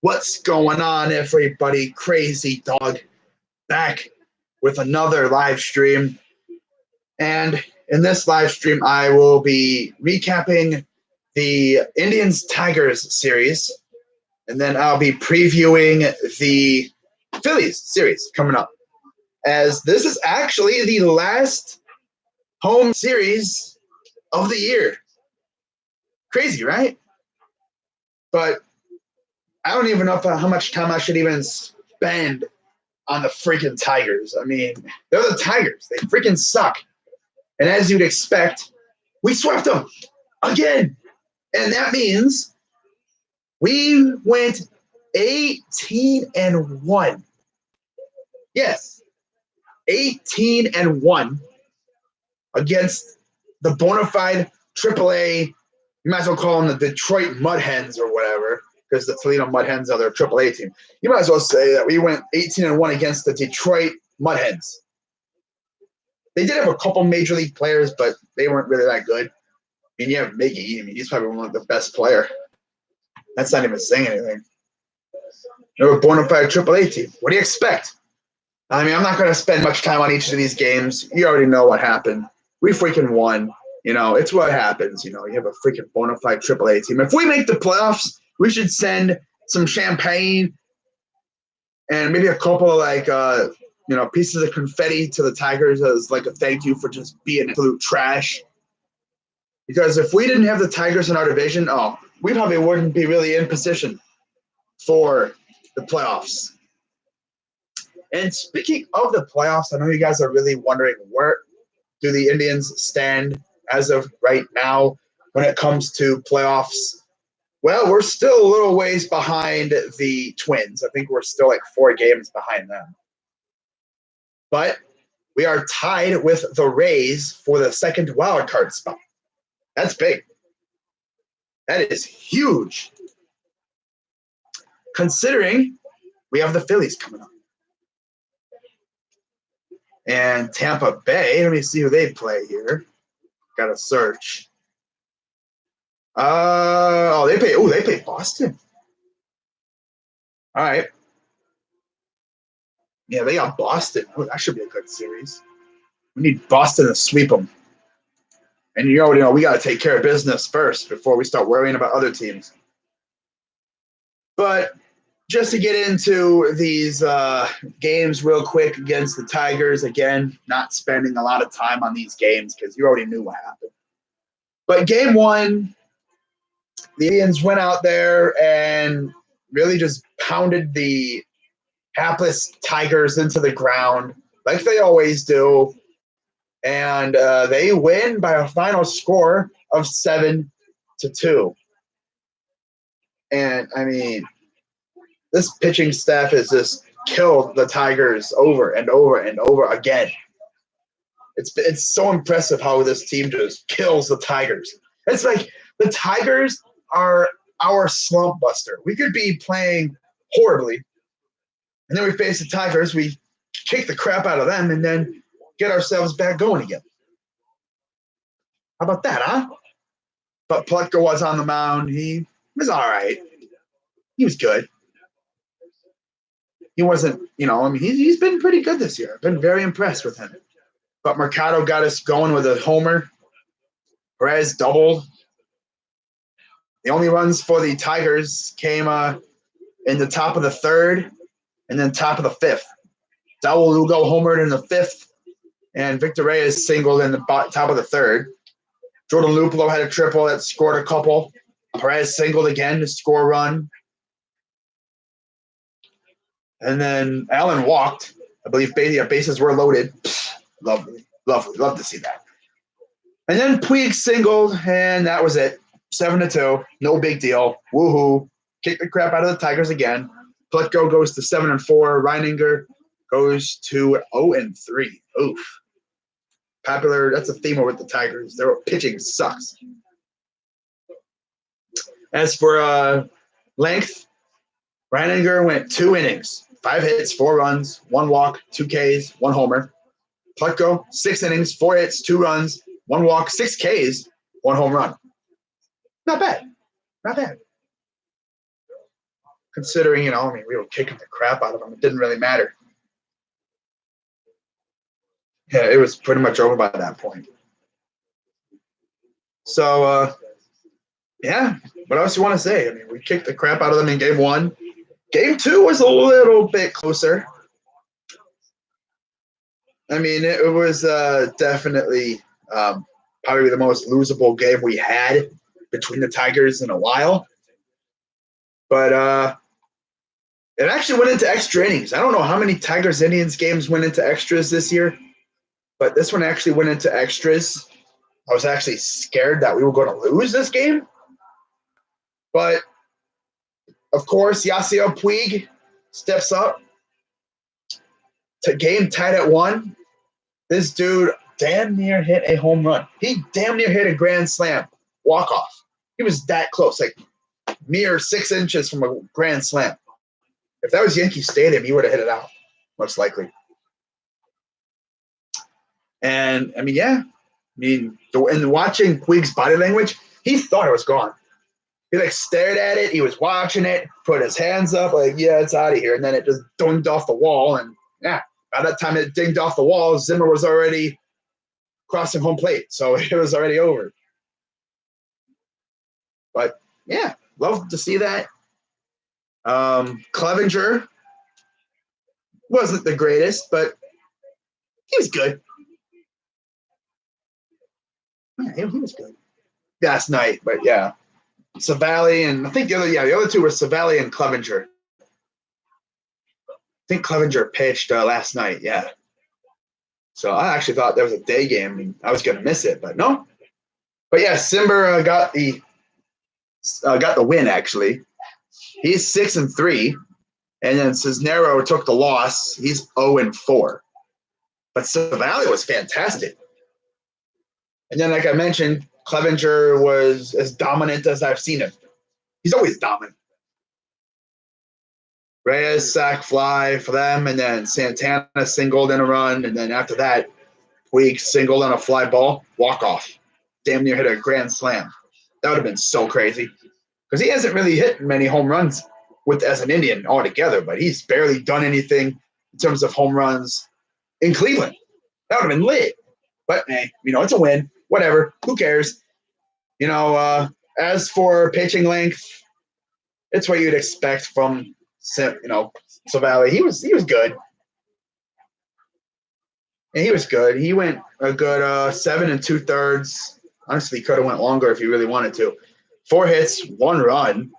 What's going on, everybody? Crazy Dog back with another live stream. And in this live stream, I will be recapping the Indians Tigers series, and then I'll be previewing the Phillies series coming up, as this is actually the last home series of the year. Crazy, right? But I don't even know how much time I should even spend on the freaking Tigers. I mean, they're the Tigers. They freaking suck. And as you'd expect, we swept them again. And that means we went 18-1. Yes, 18-1 against the bona fide AAA. You might as well call them the Detroit Mud Hens or whatever, because the Toledo Mud Hens are their AAA team. You might as well say that we went 18-1 against the Detroit Mud Hens. They did have a couple major league players, but they weren't really that good. I mean, you have Miggy. I mean, he's probably one of the best player. That's not even saying anything. They're a bona fide AAA team. What do you expect? I mean, I'm not going to spend much time on each of these games. You already know what happened. We freaking won. You know, it's what happens. You know, you have a freaking bona fide AAA team. If we make the playoffs, we should send some champagne and maybe a couple of pieces of confetti to the Tigers as like a thank you for just being absolute trash. Because if we didn't have the Tigers in our division, we probably wouldn't be really in position for the playoffs. And speaking of the playoffs, I know you guys are really wondering, where do the Indians stand as of right now when it comes to playoffs? Well, we're still a little ways behind the Twins. I think we're still like 4 games behind them. But we are tied with the Rays for the second wild card spot. That's big. That is huge. Considering we have the Phillies coming up. And Tampa Bay, let me see who they play here. Got to search. They play Boston. All right. Yeah, they got Boston. Oh, that should be a good series. We need Boston to sweep them. And you already know we got to take care of business first before we start worrying about other teams. But just to get into these games real quick against the Tigers, again, not spending a lot of time on these games because you already knew what happened. But game 1, the Indians went out there and really just pounded the hapless Tigers into the ground like they always do. And they win by a final score of 7-2. And, I mean, this pitching staff has just killed the Tigers over and over and over again. It's so impressive how this team just kills the Tigers. It's like the Tigers are our slump buster. We could be playing horribly, and then we face the Tigers, we kick the crap out of them, and then get ourselves back going again. How about that, huh? But Plutko was on the mound. He was all right. He was good. He wasn't, he's been pretty good this year. I've been very impressed with him. But Mercado got us going with a homer. Perez doubled. The only runs for the Tigers came in the top of the 3rd and then top of the 5th. Dawel Lugo homered in the 5th, and Victor Reyes singled in the top of the 3rd. Jordan Luplow had a triple that scored a couple. Perez singled again to score a run. And then Allen walked. I believe bases were loaded. Lovely. Love to see that. And then Puig singled, and that was it. 7-2. No big deal. Woohoo. Kick the crap out of the Tigers again. Plutko goes to 7-4. Reininger goes to 0-3. Oof. Popular. That's a theme with the Tigers. Their pitching sucks. As for length, Reininger went 2 innings. 5 hits, 4 runs, 1 walk, 2 Ks, 1 homer. Plutko, 6 innings, 4 hits, 2 runs, 1 walk, 6 Ks, 1 home run. Not bad. considering, I mean, we were kicking the crap out of them. It didn't really matter. Yeah, it was pretty much over by that point. So, yeah, what else you want to say? I mean, we kicked the crap out of them in game one. Game two was a little bit closer. I mean, it was definitely probably the most losable game we had between the Tigers in a while. But it actually went into extra innings. I don't know how many Tigers Indians games went into extras this year, but this one actually went into extras. I was actually scared that we were going to lose this game. But, of course, Yasiel Puig steps up to game tied at 1. This dude damn near hit a home run. He damn near hit a grand slam walk-off. He was that close, like mere 6 inches from a grand slam. If that was Yankee Stadium, he would have hit it out, most likely. And, I mean, yeah. I mean, and watching Puig's body language, he thought it was gone. He, like, stared at it. He was watching it, put his hands up, like, yeah, it's out of here. And then it just dinged off the wall. And, yeah, by that time it dinged off the wall, Zimmer was already crossing home plate. So it was already over. But, yeah, love to see that. Clevenger wasn't the greatest, but he was good. Yeah, he was good last night, but yeah. Savali and I think the other two were Savali and Clevenger. I think Clevenger pitched last night, yeah. So I actually thought there was a day game and I was going to miss it, but no. But yeah, Simber got the win actually. He's 6-3, and then Cisnero took the loss. He's 0-4. But Savali was fantastic. And then, like I mentioned, Clevenger was as dominant as I've seen him. He's always dominant. Reyes sack fly for them, and then Santana singled in a run, and then after that, Puig singled on a fly ball, walk off. Damn near hit a grand slam. That would have been so crazy. Because he hasn't really hit many home runs as an Indian altogether, but he's barely done anything in terms of home runs in Cleveland. That would have been lit. But hey, it's a win. Whatever. Who cares? As for pitching length, it's what you'd expect from Savali. He was good. And he was good. He went a good 7 2/3. Honestly, could have went longer if he really wanted to. 4 hits, 1 run,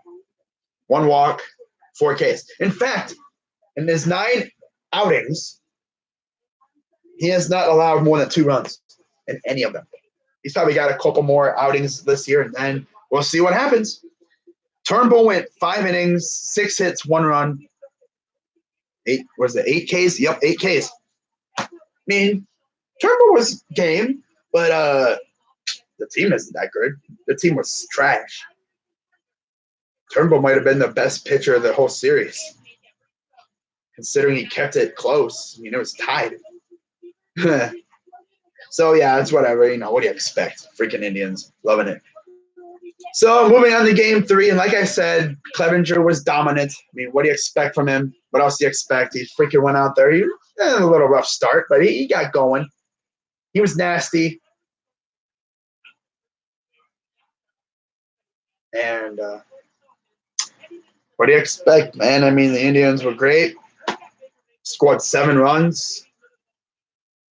1 walk, 4 Ks. In fact, in his 9 outings, he has not allowed more than 2 runs in any of them. He's probably got a couple more outings this year, and then we'll see what happens. Turnbull went 5 innings, 6 hits, 1 run. 8 Ks? Yep, 8 Ks. I mean, Turnbull was game, but the team isn't that good. The team was trash. Turnbull might have been the best pitcher of the whole series, considering he kept it close. I mean, it was tied. So, yeah, it's whatever. What do you expect? Freaking Indians. Loving it. So, moving on to game 3. And like I said, Clevenger was dominant. I mean, what do you expect from him? What else do you expect? He freaking went out there. He had a little rough start, but he got going. He was nasty. And what do you expect, man? I mean, the Indians were great. Scored 7 runs.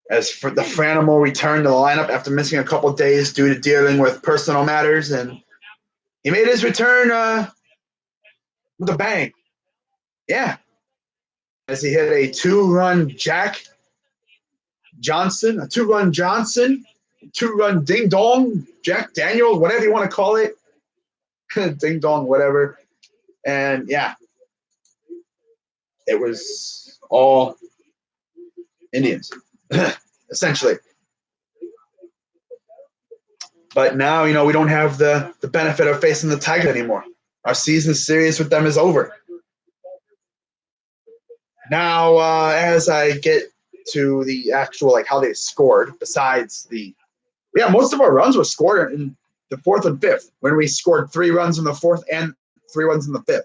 As for the Franimal returned to the lineup after missing a couple days due to dealing with personal matters, and he made his return with a bang. Yeah. As he hit a 2-run Jack Johnson, a 2-run Johnson, 2-run Ding Dong, Jack Daniel, whatever you want to call it. Ding Dong, whatever. And yeah, it was all Indians, essentially. But now, we don't have the benefit of facing the Tigers anymore. Our season series with them is over. Now, as I get to the actual, how they scored, besides most of our runs were scored in the 4th and 5th, when we scored 3 runs in the 4th and 3 runs in the 5th.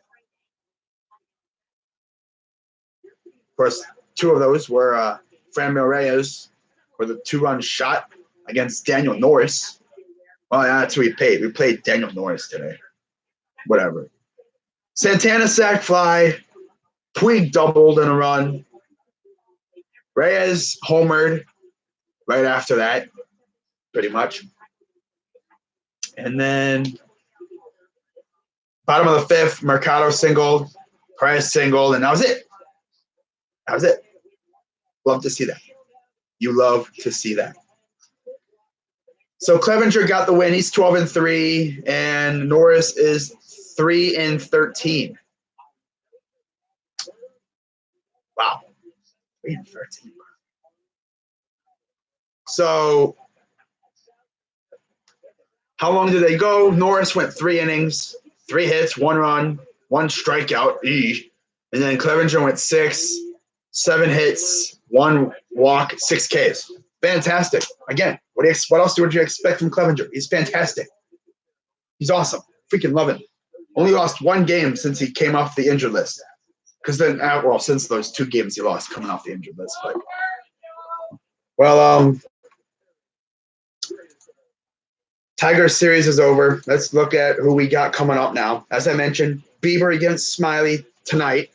course, two of those were Franmil Reyes with a 2-run shot against Daniel Norris. Well, that's who we played. We played Daniel Norris today. Whatever. Santana sack fly. Puig doubled in a run. Reyes homered right after that, pretty much. And then bottom of the 5th, Mercado singled, Price singled, and that was it. That was it. Love to see that. You love to see that. So Clevenger got the win. He's 12-3, and Norris is 3-13. Wow, 3-13. So how long did they go? Norris went 3 innings, 3 hits, 1 run, 1 strikeout. And then Clevenger went 6, 7 hits, 1 walk, 6 Ks. Fantastic. Again, what else would you expect from Clevenger? He's fantastic. He's awesome. Freaking love him. Only lost 1 game since he came off the injured list. Because then, since those 2 games he lost coming off the injured list. But, Tiger series is over. Let's look at who we got coming up now. As I mentioned, Bieber against Smiley tonight.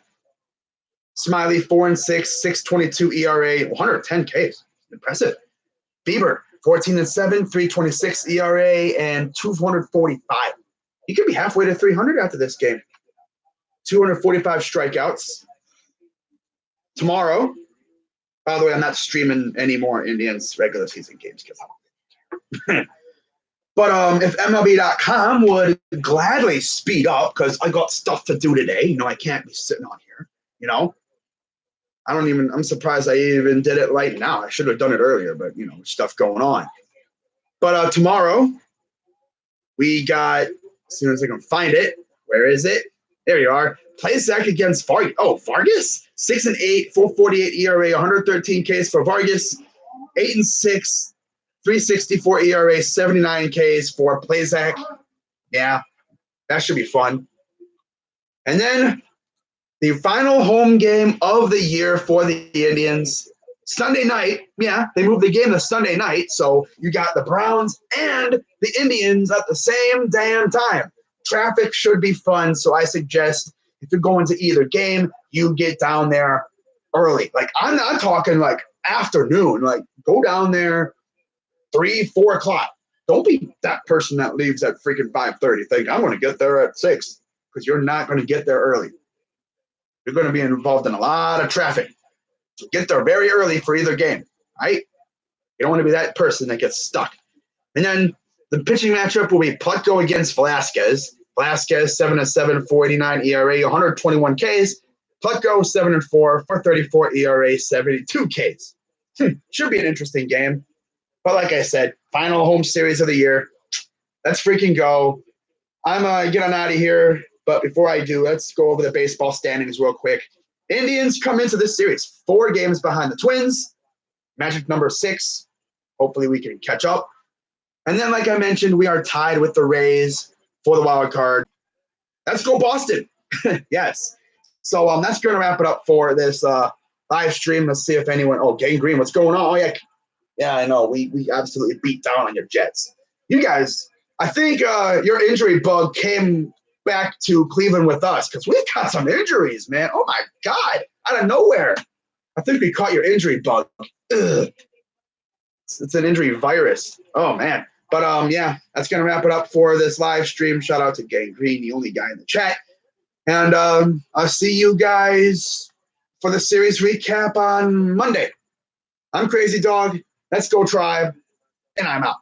Smiley 4-6, 6.22 ERA, 110 Ks. Impressive. Bieber 14-7, 3.26 ERA, and 245. He could be halfway to 300 after this game. 245 strikeouts. Tomorrow, by the way, I'm not streaming any more Indians regular season games because But if MLB.com would gladly speed up, because I got stuff to do today, I can't be sitting on here, I'm surprised I even did it right now. I should have done it earlier, but, stuff going on. But tomorrow, we got, as soon as I can find it, where is it? There you are. Plesac against Vargas. Oh, Vargas? 6-8, 4.48 ERA, 113 Ks for Vargas. 8-6. 3.64 ERA, 79 Ks for Plesac. Yeah, that should be fun. And then the final home game of the year for the Indians, Sunday night. Yeah, they moved the game to Sunday night, so you got the Browns and the Indians at the same damn time. Traffic should be fun, so I suggest if you're going to either game, you get down there early. Like, I'm not talking like afternoon. Like, go down there 3-4 o'clock. Don't be that person that leaves at freaking 5:30 thinking, I'm going to get there at 6, because you're not going to get there early. You're going to be involved in a lot of traffic. So get there very early for either game, right? You don't want to be that person that gets stuck. And then the pitching matchup will be Plutko against Velasquez. Velasquez, 7-7, 4.89 ERA, 121 Ks. Plutko, 7-4, 4.34 ERA, 72 Ks. Should be an interesting game. But like I said, final home series of the year. Let's freaking go. I'm getting out of here. But before I do, let's go over the baseball standings real quick. Indians come into this series 4 games behind the Twins. Magic number 6. Hopefully we can catch up. And then, like I mentioned, we are tied with the Rays for the wild card. Let's go Boston. Yes. So that's going to wrap it up for this live stream. Let's see if anyone – oh, Gang Green, what's going on? Oh, yeah. Yeah, I know. We absolutely beat down on your Jets. You guys, I think your injury bug came back to Cleveland with us, because we've got some injuries, man. Oh, my God. Out of nowhere. I think we caught your injury bug. Ugh. It's an injury virus. Oh, man. But, yeah, that's going to wrap it up for this live stream. Shout out to Gang Green, the only guy in the chat. And I'll see you guys for the series recap on Monday. I'm Crazy Dog. Let's go Tribe. And I'm out.